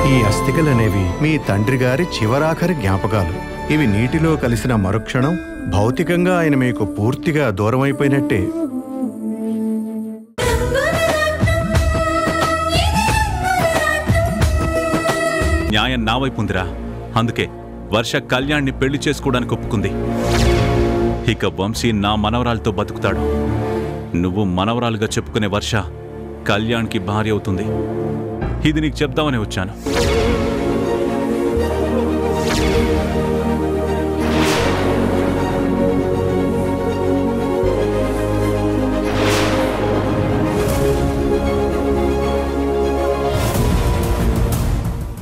ఈ అస్థికలనేవి మీ తండ్రి గారి చివరాఖరి జ్ఞాపకాలు. ఇవి నీటిలో కలిసిన మరుక్షణం భౌతికంగా ఆయన మీకు పూర్తిగా దూరమైపోయినట్టే. న్యాయం నా వైపు ఉందిరా. అందుకే వర్ష కళ్యాణ్ని పెళ్లి చేసుకోవడానికి ఒప్పుకుంది. ఇక వంశీ నా మనవరాలతో బతుకుతాడు. నువ్వు మనవరాలుగా చెప్పుకునే వర్ష కళ్యాణ్కి భార్య అవుతుంది. ఇది నీకు చెప్దామని వచ్చాను.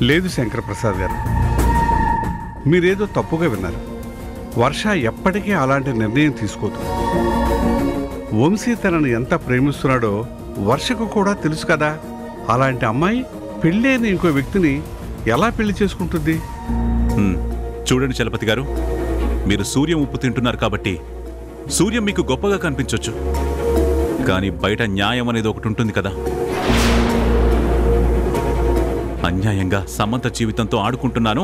లేదు శంకరప్రసాద్ గారు, మీరేదో తప్పుగా విన్నారు. వర్ష ఎప్పటికీ అలాంటి నిర్ణయం తీసుకోదు. వంశీ తనను ఎంత ప్రేమిస్తున్నాడో వర్షకు కూడా తెలుసు కదా. అలాంటి అమ్మాయి పెళ్ళైన ఇంకో వ్యక్తిని ఎలా పెళ్లి చేసుకుంటుంది? చూడండి చలపతి గారు, మీరు సూర్యం ఉప్పు తింటున్నారు కాబట్టి సూర్యం మీకు గొప్పగా కనిపించొచ్చు, కానీ బయట న్యాయం అనేది ఒకటి ఉంటుంది కదా. అన్యాయంగా సమంత జీవితంతో ఆడుకుంటున్నాను,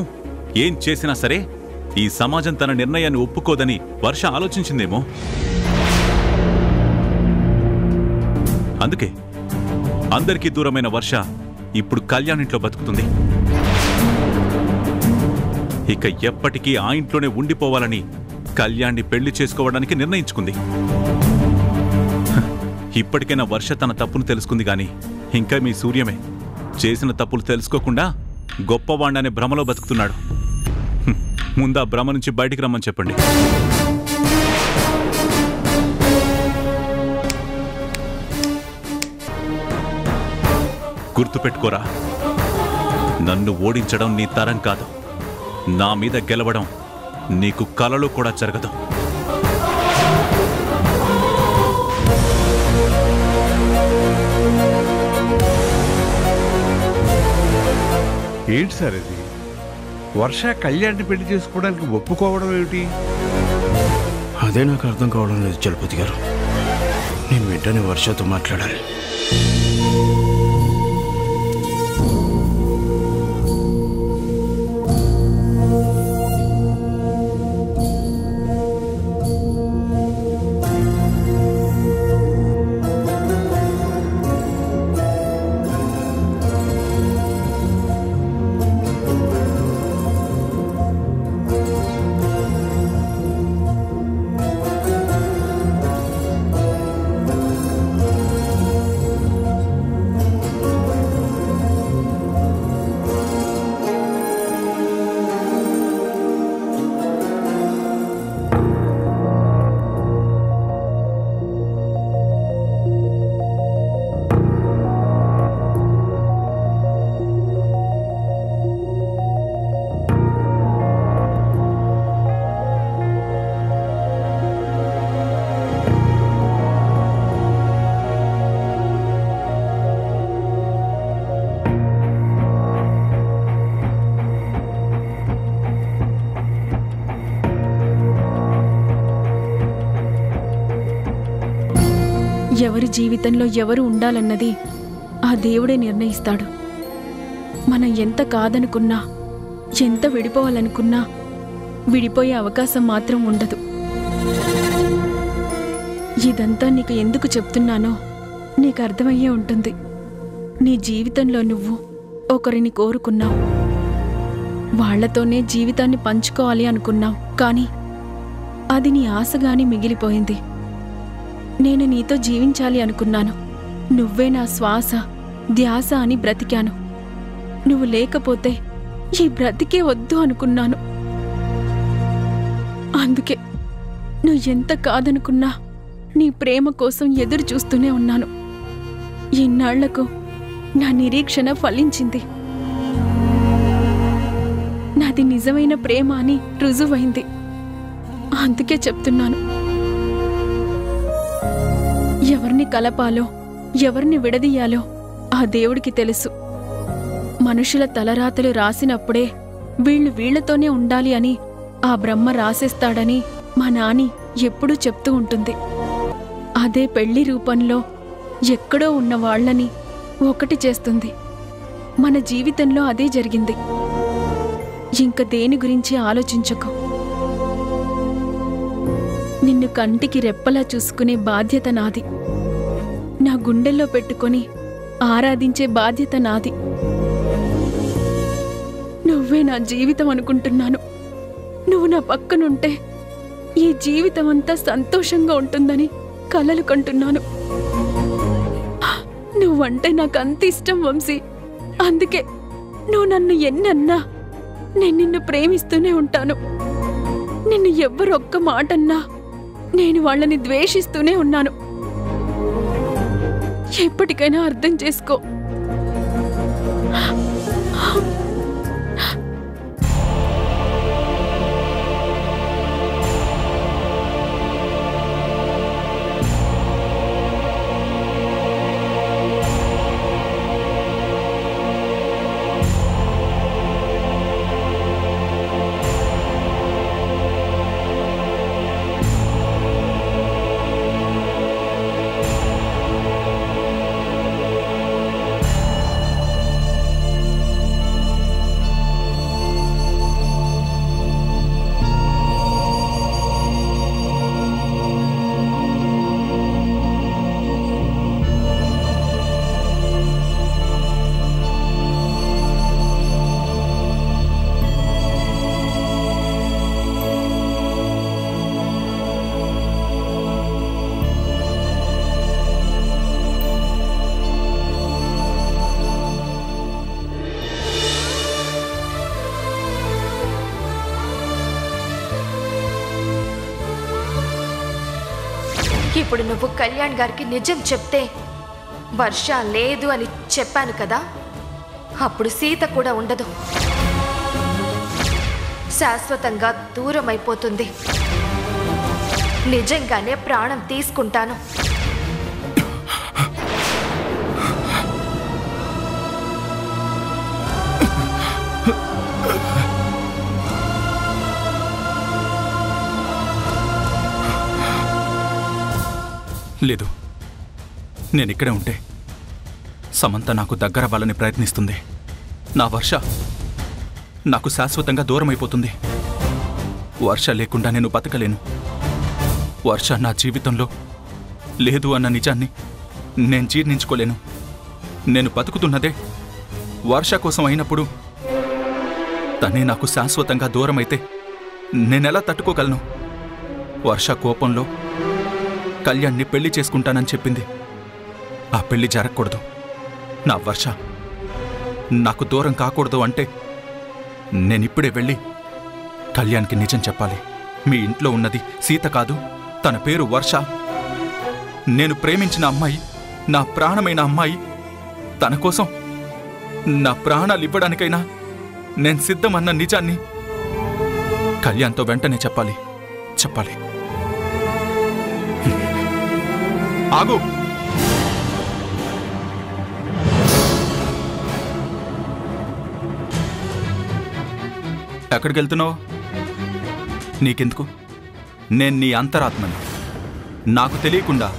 ఏం చేసినా సరే ఈ సమాజం తన నిర్ణయాన్ని ఒప్పుకోదని వర్ష ఆలోచించిందేమో. అందుకే అందరికీ దూరమైన వర్ష ఇప్పుడు కళ్యాణ్ ఇంట్లో బతుకుతుంది. ఇక ఎప్పటికీ ఆ ఇంట్లోనే ఉండిపోవాలని కళ్యాణ్ని పెళ్లి చేసుకోవడానికి నిర్ణయించుకుంది. ఇప్పటికైనా వర్ష తన తప్పును తెలుసుకుంది గాని ఇంకా మీ సూర్యమే చేసిన తప్పులు తెలుసుకోకుండా గొప్పవాణ్ణనే భ్రమలో బతుకుతున్నాడు. ముందా భ్రమ నుంచి బయటికి రమ్మని చెప్పండి. గుర్తుపెట్టుకోరా, నన్ను ఓడించడం నీ తరం కాదు, నా మీద గెలవడం నీకు కలలో కూడా జరగదు. ఏంటి సార్ ఇది? వర్ష కళ్యాణ్ని పెళ్లి చేసుకోవడానికి ఒప్పుకోవడం ఏమిటి? అదే నాకు అర్థం కావడం లేదు చలపతి గారు. నేను వెంటనే వర్షతో మాట్లాడాలి. ఎవరి జీవితంలో ఎవరు ఉండాలన్నది ఆ దేవుడే నిర్ణయిస్తాడు. మనం ఎంత కాదనుకున్నా, ఎంత విడిపోవాలనుకున్నా విడిపోయే అవకాశం మాత్రం ఉండదు. ఇదంతా నీకు ఎందుకు చెప్తున్నానో నీకు అర్థమయ్యే ఉంటుంది. నీ జీవితంలో నువ్వు ఒకరిని కోరుకున్నావు, వాళ్లతోనే జీవితాన్ని పంచుకోవాలి అనుకున్నావు. కానీ అది నీ ఆశగాని మిగిలిపోయింది. నేను నీతో జీవించాలి అనుకున్నాను, నువ్వే నా శ్వాస ధ్యాస అని బ్రతికాను. నువ్వు లేకపోతే ఈ బ్రతికే వద్దు అనుకున్నాను. అందుకే నువ్వు ఎంత కాదనుకున్నా నీ ప్రేమ కోసం ఎదురు చూస్తూనే ఉన్నాను. ఇన్నాళ్లకు నా నిరీక్షణ ఫలించింది. నాది నిజమైన ప్రేమ అని రుజువైంది. అందుకే చెప్తున్నాను, ఎవరిని కలపాలో ఎవరిని విడదీయాలో ఆ దేవుడికి తెలుసు. మనుషుల తలరాతలు రాసినప్పుడే వీళ్లతోనే ఉండాలి అని ఆ బ్రహ్మ రాసేస్తాడని మా నాని ఎప్పుడూ చెప్తూ ఉంటుంది. అదే పెళ్లి రూపంలో ఎక్కడో ఉన్న వాళ్లని ఒకటి చేస్తుంది. మన జీవితంలో అదే జరిగింది. ఇంక దేని గురించి ఆలోచించకు. నిన్ను కంటికి రెప్పలా చూసుకునే బాధ్యత నాది. నా గుండెల్లో పెట్టుకొని ఆరాధించే బాధ్యత నాది. నువ్వే నా జీవితం అనుకుంటున్నాను. నువ్వు నా పక్కనుంటే ఈ జీవితం అంతా సంతోషంగా ఉంటుందని కలలు కంటున్నాను. నువ్వంటే నాకు అంత ఇష్టం వంశీ. అందుకే నువ్వు నన్ను ఎన్నన్నా నేను నిన్ను ప్రేమిస్తూనే ఉంటాను. నిన్ను ఎవ్వరు ఒక్క మాటన్నా నేను వాళ్ళని ద్వేషిస్తూనే ఉన్నాను. ఎప్పటికైనా అర్థం చేసుకో. ఇప్పుడు నువ్వు కళ్యాణ్ గారికి నిజం చెప్తే వర్ష లేదు అని చెప్పాను కదా, అప్పుడు సీత కూడా ఉండదు, శాశ్వతంగా దూరం అయిపోతుంది. నిజంగానే ప్రాణం తీసుకుంటాను. లేదు, నేనిక్కడే ఉంటే సమంత నాకు దగ్గర అవ్వాలని ప్రయత్నిస్తుంది. నా వర్ష నాకు శాశ్వతంగా దూరమైపోతుంది. వర్ష లేకుండా నేను బతకలేను. వర్ష నా జీవితంలో లేదు అన్న నిజాన్ని నేను జీర్ణించుకోలేను. నేను బతుకుతున్నదే వర్ష కోసం అయినప్పుడు తనే నాకు శాశ్వతంగా దూరమైతే నేనెలా తట్టుకోగలను? వర్ష కోపంలో కళ్యాణ్ని పెళ్లి చేసుకుంటానని చెప్పింది. ఆ పెళ్లి జరగకూడదు. నా వర్ష నాకు దూరం కాకూడదు అంటే నేనిప్పుడే వెళ్ళి కళ్యాణ్కి నిజం చెప్పాలి. మీ ఇంట్లో ఉన్నది సీత కాదు, తన పేరు వర్ష. నేను ప్రేమించిన అమ్మాయి, నా ప్రాణమైన అమ్మాయి. తన కోసం నా ప్రాణాలు ఇవ్వడానికైనా నేను సిద్ధమన్న నిజాన్ని కళ్యాణ్తో వెంటనే చెప్పాలి. ఆగు! ఎక్కడికి వెళ్తున్నావు? నీకెందుకు? నేను నీ అంతరాత్మని. నాకు తెలియకుండా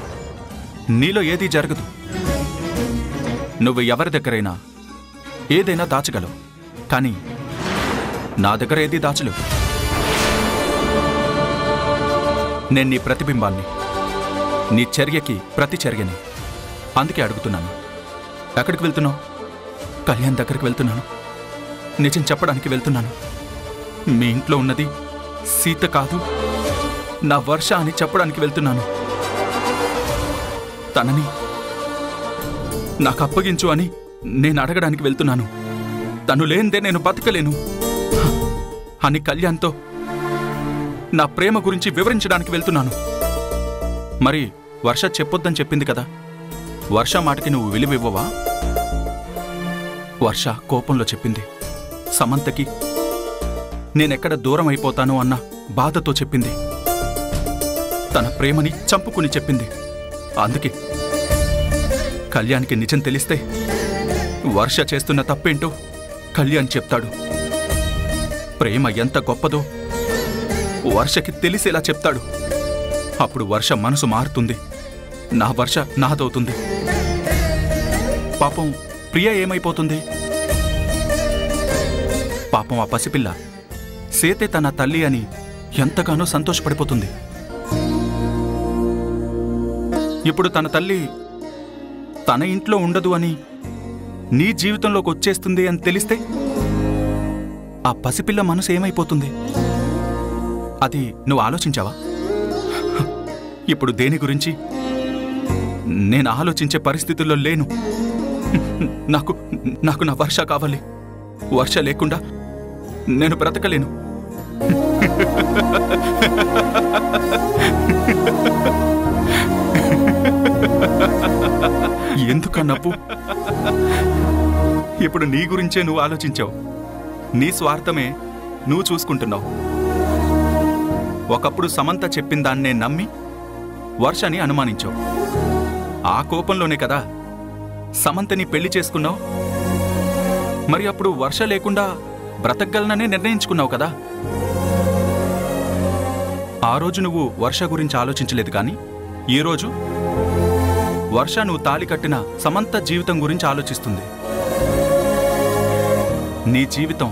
నీలో ఏదీ జరగదు. నువ్వు ఎవరి దగ్గరైనా ఏదైనా దాచగలవు, కానీ నా దగ్గర ఏదీ దాచలేవు. నేను నీ ప్రతిబింబాన్ని, నీ చర్యకి ప్రతి చర్యని. అందుకే అడుగుతున్నాను, ఎక్కడికి వెళ్తున్నావు? కళ్యాణ్ దగ్గరికి వెళ్తున్నాను. నిజం చెప్పడానికి వెళ్తున్నాను. మీ ఇంట్లో ఉన్నది సీత కాదు, నా వర్ష అని చెప్పడానికి వెళ్తున్నాను. తనని నాకు అప్పగించు అని నేను అడగడానికి వెళ్తున్నాను. తను లేనిదే నేను బతకలేను అని కళ్యాణ్తో నా ప్రేమ గురించి వివరించడానికి వెళ్తున్నాను. మరి వర్ష చెప్పొద్దని చెప్పింది కదా, వర్ష మాటకి నువ్వు విలువివ్వవా? వర్ష కోపంలో చెప్పింది. సమంతకి నేనెక్కడ దూరం అయిపోతానో అన్న బాధతో చెప్పింది. తన ప్రేమని చంపుకుని చెప్పింది. అందుకే కళ్యాణ్కి నిజం తెలిస్తే వర్ష చేస్తున్న తప్పేంటో కళ్యాణ్ చెప్తాడు. ప్రేమ ఎంత గొప్పదో వర్షకి తెలిసేలా చెప్తాడు. అప్పుడు వర్ష మనసు మారుతుంది. నా వర్ష నాదవుతుంది. పాపం ప్రియ ఏమైపోతుంది? పాపం ఆ పసిపిల్ల సీతే తన తల్లి అని ఎంతగానో సంతోషపడిపోతుంది. ఇప్పుడు తన తల్లి తన ఇంట్లో ఉండదు అని నీ జీవితంలోకి వచ్చేస్తుంది అని తెలిస్తే ఆ పసిపిల్ల మనసు ఏమైపోతుంది? అది నువ్వు ఆలోచించావా? ఇప్పుడు దేని గురించి నేను ఆలోచించే పరిస్థితుల్లో లేను. నాకు నాకు నా వర్ష కావాలి. వర్ష లేకుండా నేను బ్రతకలేను. ఎందుకన్నప్పు? ఇప్పుడు నీ గురించే నువ్వు ఆలోచించావు. నీ స్వార్థమే నువ్వు చూసుకుంటున్నావు. ఒకప్పుడు సమంత చెప్పిన దాన్నే నమ్మి వర్షని అనుమానించావు. ఆ కోపంలోనే కదా సమంతని పెళ్లి చేసుకున్నావు. మరి అప్పుడు వర్ష లేకుండా బ్రతకగలననే నిర్ణయించుకున్నావు కదా. ఆ రోజు నువ్వు వర్ష గురించి ఆలోచించలేదు, కానీ ఈరోజు వర్ష నువ్వు తాళి కట్టిన సమంత జీవితం గురించి ఆలోచిస్తుంది. నీ జీవితం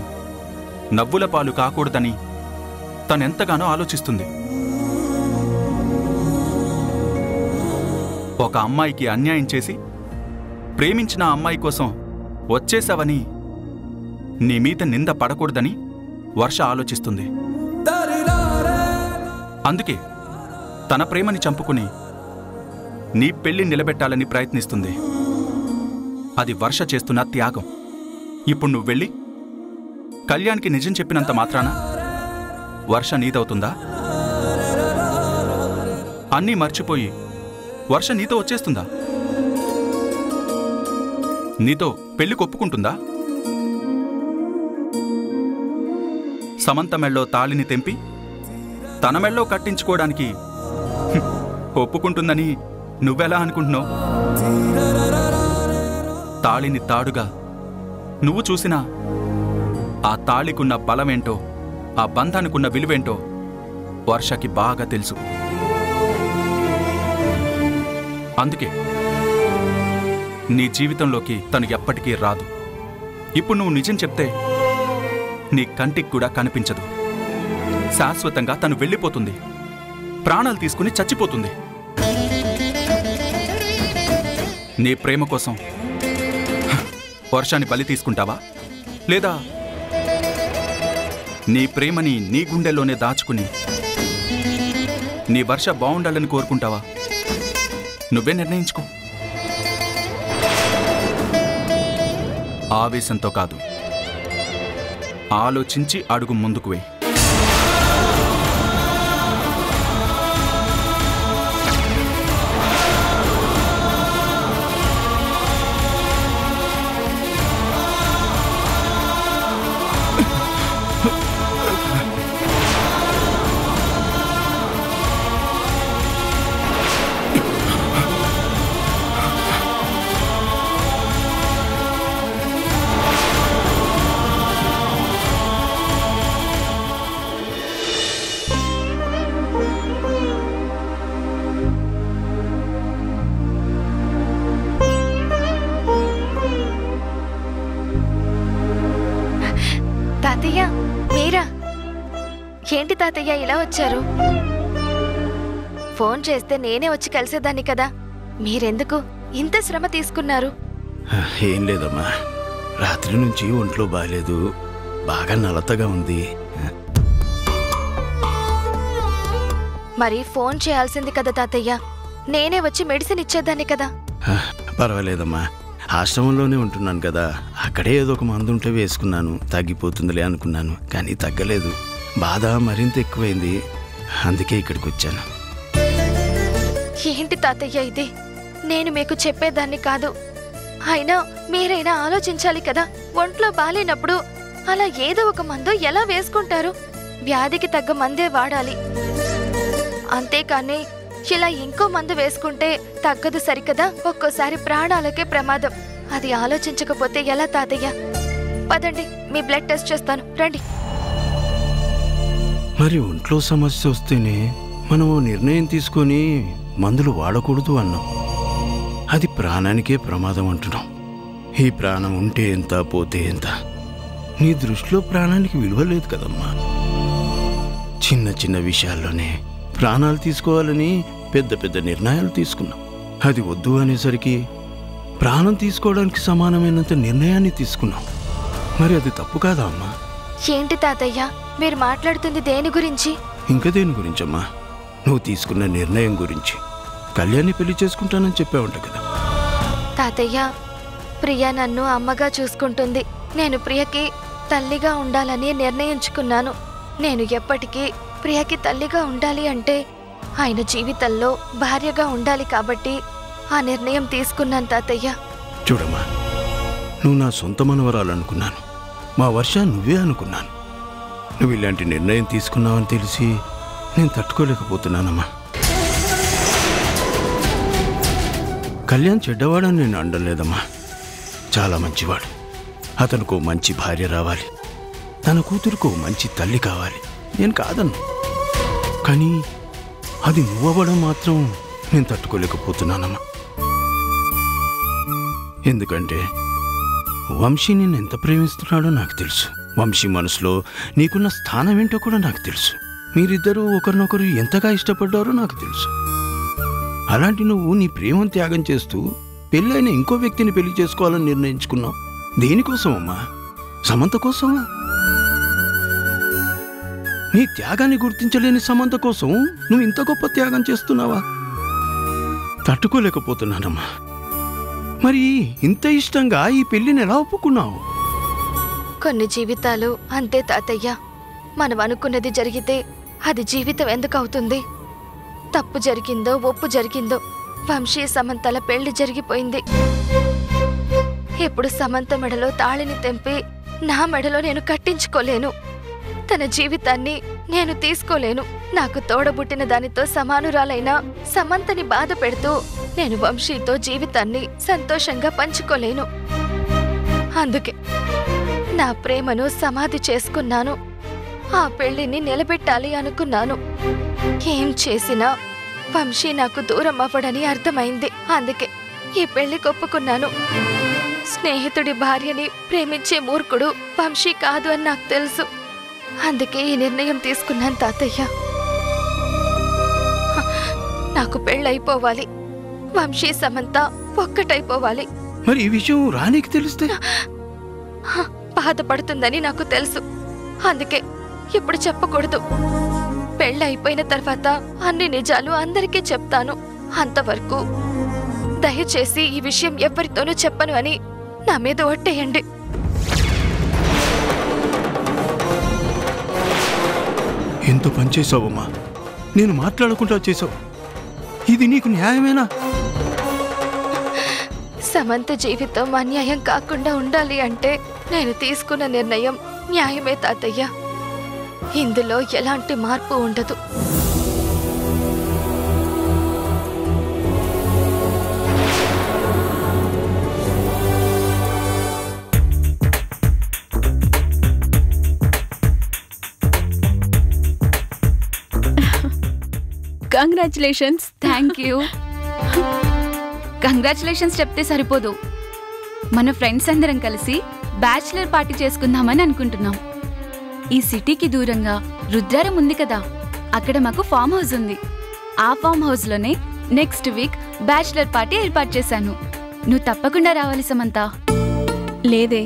నవ్వుల పాలు కాకూడదని తనెంతగానో ఆలోచిస్తుంది. ఒక అమ్మాయికి అన్యాయం చేసి ప్రేమించిన అమ్మాయి కోసం వచ్చేసావని నీ మీద నింద పడకూడదని వర్ష ఆలోచిస్తుంది. అందుకే తన ప్రేమని చంపుకుని నీ పెళ్లి నిలబెట్టాలని ప్రయత్నిస్తుంది. అది వర్ష చేస్తున్న త్యాగం. ఇప్పుడు నువ్వు వెళ్ళి కళ్యాణ్కి నిజం చెప్పినంత మాత్రాన వర్ష నీదవుతుందా? అన్నీ మర్చిపోయి వర్ష నీతో వచ్చేస్తుందా? నీతో పెళ్లి కొప్పుకుంటుందా? సమంత మెళ్ళో తాళిని తెంపి తన మెళ్ళో కట్టించుకోవడానికి ఒప్పుకుంటుందని నువ్వెలా అనుకుంటున్నావు? తాళిని తాడుగా నువ్వు చూసినా ఆ తాళికున్న బలమేంటో, ఆ బంధానికున్న విలువేంటో వర్షకి బాగా తెలుసు. అందుకే నీ జీవితంలోకి తను ఎప్పటికీ రాదు. ఇప్పుడు నువ్వు నిజం చెప్తే నీ కంటికి కూడా కనిపించదు. శాశ్వతంగా తను వెళ్ళిపోతుంది. ప్రాణాలు తీసుకుని చచ్చిపోతుంది. నీ ప్రేమ కోసం వర్షాన్ని బలి తీసుకుంటావా? లేదా నీ ప్రేమని నీ గుండెల్లోనే దాచుకుని నీ వర్ష బాగుండాలని కోరుకుంటావా? నువ్వే నిర్ణయించుకో. ఆవేశంతో కాదు, ఆలోచించి అడుగు ముందుకు వేయి. తాతయ్య, మీరా? ఏంటి తాతయ్య ఇలా వచ్చారు? ఫోన్ చేస్తే నేనే వచ్చి కలిసేదాన్ని కదా. మీరెందుకు ఇంత శ్రమ తీసుకున్నారు? ఏం లేదమ్మా, రాత్రి నుంచి ఒంట్లో బాగాలేదు, బాగా నలతగా ఉంది. మరి ఫోన్ చేయాల్సింది కదా తాతయ్య. నేనే వచ్చి మెడిసిన్ ఇచ్చేదాన్ని కదా. పర్వాలేదమ్మా, ఆశ్రమంలోనే ఉంటున్నాను కదా, అక్కడే ఏదో ఒక మందు ఉంటే వేసుకున్నాను, తగ్గిపోతుందిలే అనుకున్నాను, కానీ తగ్గలేదు. బాధ మరింత ఎక్కువైంది, అందుకే ఇక్కడికి వచ్చాను. ఏంటి తాతయ్య ఇది? నేను మీకు చెప్పేదాన్ని కాదు. అయినా మీరైనా ఆలోచించాలి కదా. ఒంట్లో బాలేనప్పుడు అలా ఏదో ఒక మందు ఎలా వేసుకుంటారు? వ్యాధికి తగ్గ మందే వాడాలి, అంతేకాని ఇలా ఇంకో మందు వేసుకుంటే తగ్గదు సరికదా. ఒక్కోసారి ప్రాణాలకే ప్రమాదం. అది ఆలోచించకపోతే ఎలా తాతయ్య? పదండి, మీ బ్లడ్ టెస్ట్ చేస్తాను, రండి. మరి ఒంట్లో సమస్య వస్తేనే మనం నిర్ణయం తీసుకొని మందులు వాడకూడదు అన్నాం. అది ప్రాణానికే ప్రమాదం అంటున్నాం. ఈ ప్రాణం ఉంటే ఎంత, పోతే ఎంత? నీ దృష్టిలో ప్రాణానికి విలువ లేదు కదమ్మా. చిన్న చిన్న విషయాల్లోనే ప్రాణాలు తీసుకోవాలని పెద్ద పెద్ద నిర్ణయాలు తీసుకున్నాం. అది వద్దు అనేసరికి ప్రాణం తీసుకోవడానికి సమానమైనంత నిర్ణయాన్ని తీసుకున్నాం. మరి అది తప్పు కాదా అమ్మా? ఏంటి తాతయ్య మీరు మాట్లాడుతుంది దేని గురించి? ఇంకా దేని గురించమ్మా? నువ్వు తీసుకున్న నిర్ణయం గురించి. కళ్యాణ్ని పెళ్లి చేసుకుంటానని చెప్పావంట కదా. తాతయ్య, ప్రియ నన్ను అమ్మగా చూసుకుంటుంది. నేను ప్రియకి తల్లిగా ఉండాలని నిర్ణయించుకున్నాను. నేను ఎప్పటికీ ప్రియకి తల్లిగా ఉండాలి అంటే ఆయన జీవితంలో భార్యగా ఉండాలి కాబట్టి ఆ నిర్ణయం తీసుకున్నాను తాతయ్య. చూడమ్మా, నువ్వు నా సొంత మనవరాలనుకున్నాను. మా వర్ష నువ్వే అనుకున్నాను. నువ్వు ఇలాంటి నిర్ణయం తీసుకున్నావని తెలిసి నేను తట్టుకోలేకపోతున్నానమ్మా. కళ్యాణ్ చెడ్డవాడని నేను అనడం లేదమ్మా. చాలా మంచివాడు. అతనుకు మంచి భార్య రావాలి, తన కూతురుకు మంచి తల్లి కావాలి. నేను కాదన్ను. కానీ అది నువ్వవ్వడం మాత్రం నేను తట్టుకోలేకపోతున్నానమ్మా. ఎందుకంటే వంశీ నిన్ను ఎంత ప్రేమిస్తున్నాడో నాకు తెలుసు. వంశీ మనసులో నీకున్న స్థానం ఏంటో కూడా నాకు తెలుసు. మీరిద్దరూ ఒకరినొకరు ఎంతగా ఇష్టపడ్డారో నాకు తెలుసు. అలాంటి నువ్వు నీ ప్రేమను త్యాగం చేస్తూ పెళ్ళైన ఇంకో వ్యక్తిని పెళ్లి చేసుకోవాలని నిర్ణయించుకున్నావు. దేనికోసం అమ్మా? సమంత కోసమా? నీ త్యాగాన్ని గుర్తించలేని సమంత కోసం నువ్వు ఇంత గొప్ప త్యాగం చేస్తున్నావా? తట్టుకోలేకపోతున్నానమ్మా. మరి ఇంత ఇష్టంగా ఈ పెళ్లిని ఎలా ఒప్పుకున్నావు? కొన్ని జీవితాలు అంతే తాతయ్య. మనం అనుకున్నది జరిగితే అది జీవితం ఎందుకు అవుతుంది? తప్పు జరిగిందో ఒప్పు జరిగిందో వంశీ సమంతల పెళ్లి జరిగిపోయింది. ఇప్పుడు సమంత మెడలో తాళిని తెంపి నా మెడలో నేను కట్టించుకోలేను. తన జీవితాన్ని నేను తీసుకోలేను. నాకు తోడబుట్టిన దానితో సమానురాలైన సమంతని బాధ పెడుతూ నేను వంశీతో జీవితాన్ని సంతోషంగా పంచుకోలేను. అందుకే నా ప్రేమను సమాధి చేసుకున్నాను. ఆ పెళ్లిని నిలబెట్టాలి అనుకున్నాను. ఏం చేసినా వంశీ నాకు దూరం అవ్వడని అర్థమైంది. అందుకే ఈ పెళ్లి ఒప్పుకున్నాను. స్నేహితుడి భార్యని ప్రేమించే మూర్ఖుడు వంశీ కాదు అని నాకు తెలుసు. అందుకే ఈ నిర్ణయం తీసుకున్నాను తాతయ్య. నాకు పెళ్ళైపోవాలి. వంశీ సమంత ఒక్కటైపోవాలి. మరి ఈ విషయం రాణికి తెలిస్తే బాధపడుతుందని నాకు తెలుసు. అందుకే ఇప్పుడు చెప్పకూడదు. పెళ్ళైపోయిన తర్వాత అన్ని నిజాలు అందరికీ చెప్తాను. అంతవరకు దయచేసి ఈ విషయం ఎవరితోనూ చెప్పను అని నా మీద ఒట్టేయండి. ఎంత పని చేసావమ్మా? నేను మాట్లాడకుండా చేసావు. ఇది నీకు న్యాయమేనా? సమంత జీవితం అన్యాయం కాకుండా ఉండాలి అంటే నేను తీసుకున్న నిర్ణయం న్యాయమే తాతయ్య. ఇందులో ఎలాంటి మార్పు ఉండదు. కంగ్రాచులేషన్స్. Thank you. కంగ్రాచులేషన్స్ చెప్తే సరిపోదు. మన ఫ్రెండ్స్ అందరం కలిసి బ్యాచిలర్ పార్టీ చేసుకుందామని అనుకుంటున్నాం. ఈ సిటీకి దూరంగా రుద్రారం ఉంది కదా, అక్కడ మాకు ఫామ్ హౌస్ ఉంది. ఆ ఫామ్ హౌస్లోనే నెక్స్ట్ వీక్ బ్యాచిలర్ పార్టీ ఏర్పాటు చేశాను. నువ్వు తప్పకుండా రావాలి సమంత. లేదే,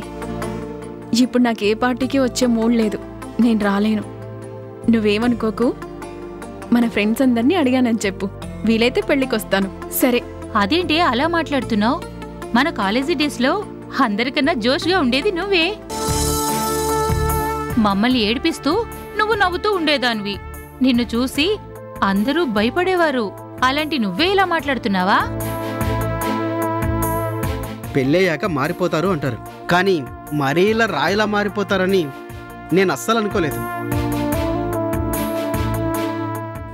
ఇప్పుడు నాకు ఏ పార్టీకి వచ్చే మూడ్ లేదు. నేను రాలేను. నువ్వేమనుకోకు. మన ఫ్రెండ్స్ అందరినీ అడిగానని చెప్పు. వీలైతే పెళ్ళికొస్తాను. సరే. అదేంటి అలా మాట్లాడుతున్నావు? మన కాలేజీ డేస్లో అందరికన్నా జోష్గా ఉండేది నువ్వే. మమ్మల్ని ఏడిపిస్తూ నువ్వు నవ్వుతూ ఉండేదానివి. నిన్ను చూసి అందరూ భయపడేవారు. అలాంటి నువ్వే ఇలా మాట్లాడుతున్నావా? పెళ్ళయ్యాక మారిపోతారు అంటారు, కానీ మరీ ఇలా రాయిలా మారిపోతారని నేను అస్సలు అనుకోలేదు.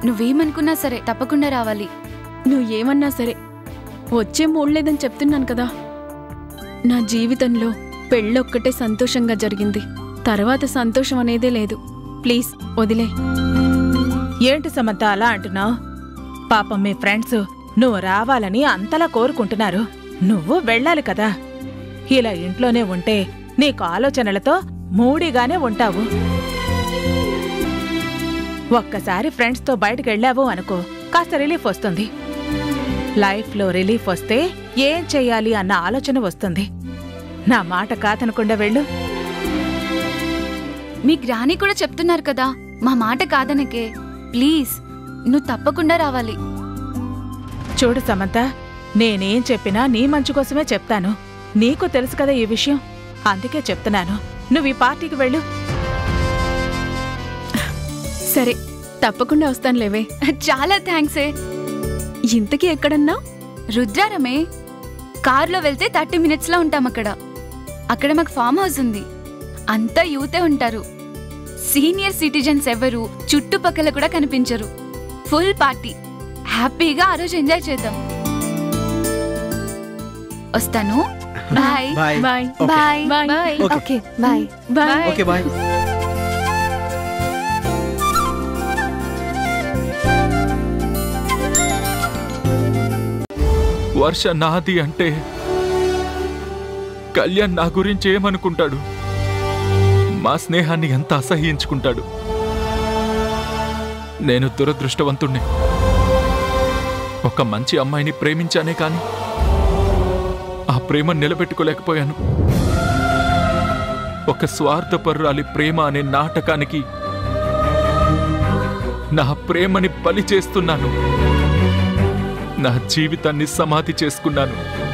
నువ్వేమనుకున్నా సరే తప్పకుండా రావాలి. నువ్వు ఏమన్నా సరే వచ్చే మూడ్ లేదని చెప్తున్నాను కదా. నా జీవితంలో పెళ్ళొక్కటే సంతోషంగా జరిగింది. తర్వాత సంతోషం అనేదే లేదు. ప్లీజ్ వదిలే. ఏంటి సమంత అలా అంటున్నావు? పాపం మీ ఫ్రెండ్స్ నువ్వు రావాలని అంతలా కోరుకుంటున్నారు. నువ్వు వెళ్ళాలి కదా. ఇలా ఇంట్లోనే ఉంటే నీకు ఆలోచనలతో మూడిగానే ఉంటావు. ఒక్కసారి ఫ్రెండ్స్తో బయటకు వెళ్ళావు అనుకో, కాస్త రిలీఫ్ వస్తుంది. లైఫ్లో రిలీఫ్ వస్తే ఏం చెయ్యాలి అన్న ఆలోచన వస్తుంది. నా మాట కాదనకుండా వెళ్ళు. మీ గ్రాని కూడా చెప్తున్నారు కదా, మా మాట కాదనకే. ప్లీజ్, నువ్వు తప్పకుండా రావాలి. చూడు సమంత, నేనేం చెప్పినా నీ మంచి కోసమే చెప్తాను. నీకు తెలుసు కదా ఈ విషయం, అందుకే చెప్తున్నాను. నువ్వు ఈ పార్టీకి వెళ్ళు. సరే, తప్పకుండా వస్తానులేవే. చాలా థ్యాంక్సే. ఇంతకీ ఎక్కడన్నా? రుద్రారమే. కారులో వెళ్తే 30 minutesలో ఉంటాం అక్కడ. అక్కడ మాకు ఫామ్ హౌస్ ఉంది. అంతా యూతే ఉంటారు. సీనియర్ సిటిజన్స్ ఎవరు చుట్టుపక్కల కూడా కనిపించరు. Full party. హ్యాపీగా ఆ రోజు ఎంజాయ్ చేద్దాం. వస్తాను. Bye bye. Bye bye bye. Okay bye bye. Okay bye. Varsha నాది అంటే కళ్యాణ్ నా గురించి ఏమనుకుంటాడు? మా స్నేహాన్ని ఎంత అసహ్యించుకుంటాడు. నేను దురదృష్టవంతుణ్ణి. ఒక మంచి అమ్మాయిని ప్రేమించానే కాని ఆ ప్రేమ నిలబెట్టుకోలేకపోయాను. ఒక స్వార్థపరురాలి ప్రేమ అనే నాటకానికి నా ప్రేమని బలి చేస్తున్నాను. నా జీవితాన్ని సమాధి చేసుకున్నాను.